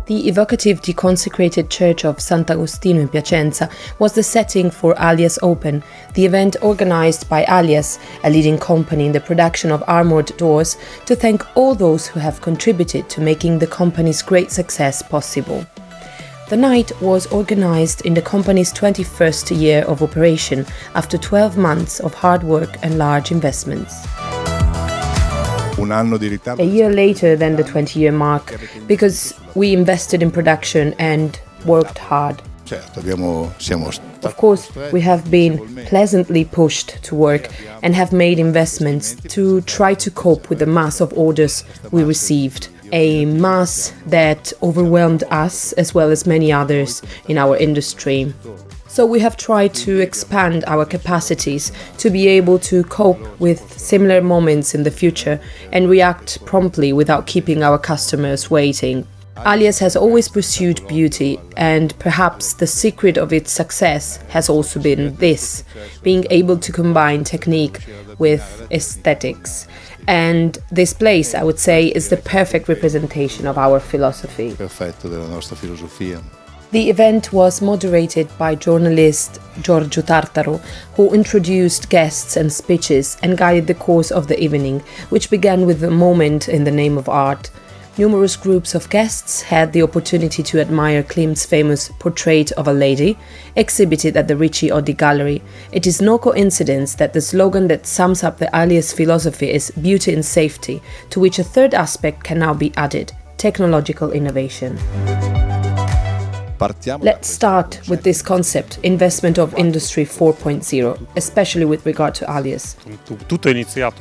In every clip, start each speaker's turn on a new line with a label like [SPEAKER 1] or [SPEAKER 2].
[SPEAKER 1] The evocative deconsecrated church of Sant'Agostino in Piacenza was the setting for Alias Open, the event organized by Alias, a leading company in the production of armored doors, to thank all those who have contributed to making the company's great success possible. The night was organized in the company's 21st year of operation after 12 months of hard work and large investments. A year later than the 20-year mark, because we invested in production and worked hard. Of course, we have been pleasantly pushed to work and have made investments to try to cope with the mass of orders we received, a mass that overwhelmed us as well as many others in our industry. So we have tried to expand our capacities to be able to cope with similar moments in the future and react promptly without keeping our customers waiting. Alias has always pursued beauty, and perhaps the secret of its success has also been this, being able to combine technique with aesthetics. And this place, I would say, is the perfect representation of our philosophy. The event was moderated by journalist Giorgio Tartaro, who introduced guests and speeches and guided the course of the evening, which began with a moment in the name of art. Numerous groups of guests had the opportunity to admire Klimt's famous Portrait of a Lady, exhibited at the Ricci Oddi Gallery. It is no coincidence that the slogan that sums up the Alias philosophy is beauty and safety, to which a third aspect can now be added: technological innovation. Let's start with this concept, investment of Industry 4.0, especially with regard to Alias.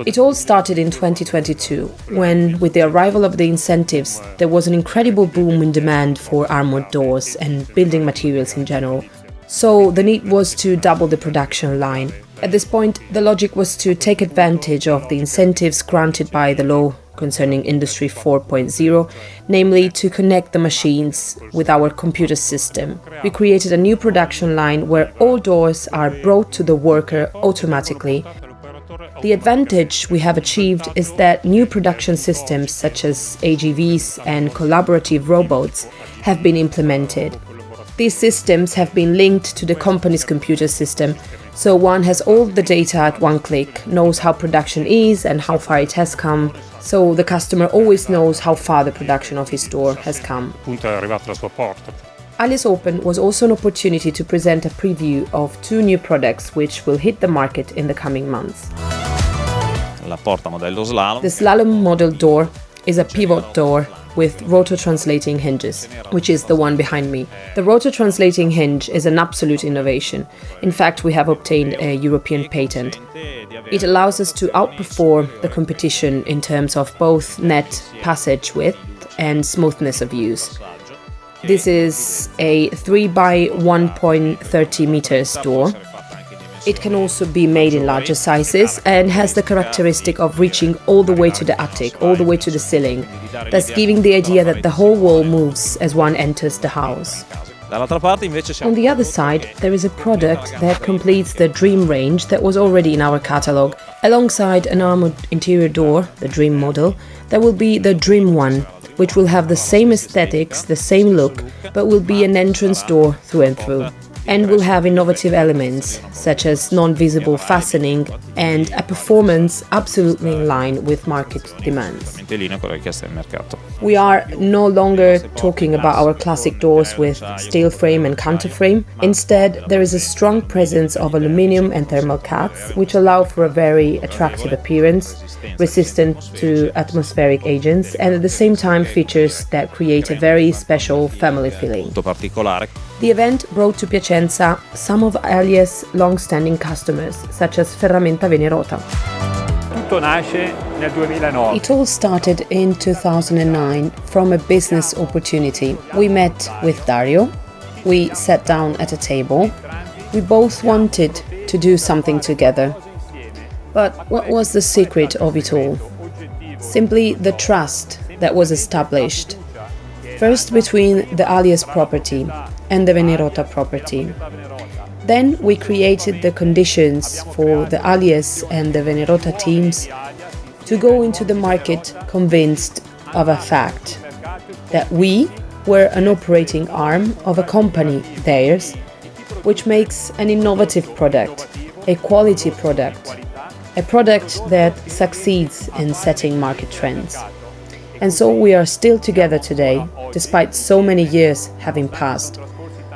[SPEAKER 1] It all started in 2022, when, with the arrival of the incentives, there was an incredible boom in demand for armored doors and building materials in general. So the need was to double the production line. At this point, the logic was to take advantage of the incentives granted by the law concerning Industry 4.0, namely to connect the machines with our computer system. We created a new production line where all doors are brought to the worker automatically. The advantage we have achieved is that new production systems such as AGVs and collaborative robots have been implemented. These systems have been linked to the company's computer system, so one has all the data at one click, knows how production is and how far it has come, so the customer always knows how far the production of his store has come. Alias Open was also an opportunity to present a preview of two new products which will hit the market in the coming months. The slalom model door is a pivot door with rotor translating hinges, which is the one behind me. The rotor translating hinge is an absolute innovation. In fact, we have obtained a European patent. It allows us to outperform the competition in terms of both net passage width and smoothness of use. This is a 3 by 1.30 meters door. It can also be made in larger sizes and has the characteristic of reaching all the way to the attic, all the way to the ceiling, thus giving the idea that the whole wall moves as one enters the house. On the other side, there is a product that completes the Dream range that was already in our catalogue. Alongside an armored interior door, the Dream model, there will be the Dream One, which will have the same aesthetics, the same look, but will be an entrance door through and through, and will have innovative elements such as non-visible fastening and a performance absolutely in line with market demands. We are no longer talking about our classic doors with steel frame and counterframe. Instead, there is a strong presence of aluminium and thermal cuts, which allow for a very attractive appearance, resistant to atmospheric agents, and at the same time features that create a very special family feeling. The event brought to Piacenza some of Alias' long-standing customers, such as Ferramenta Venerota. It all started in 2009 from a business opportunity. We met with Dario, we sat down at a table, we both wanted to do something together. But what was the secret of it all? Simply the trust that was established. First between the Alias property and the Venerota property. Then we created the conditions for the Alias and the Venerota teams to go into the market convinced of a fact that we were an operating arm of a company, theirs, which makes an innovative product, a quality product, a product that succeeds in setting market trends. And so we are still together today, despite so many years having passed,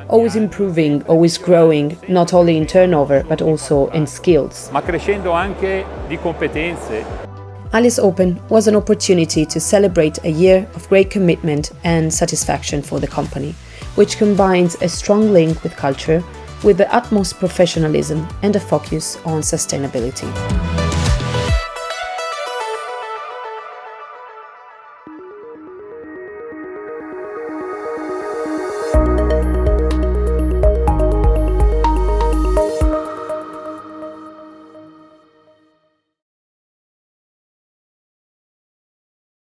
[SPEAKER 1] always improving, always growing, not only in turnover, but also in skills.
[SPEAKER 2] Ma crescendo anche di competenze.
[SPEAKER 1] Alias Open was an opportunity to celebrate a year of great commitment and satisfaction for the company, which combines a strong link with culture, with the utmost professionalism and a focus on sustainability.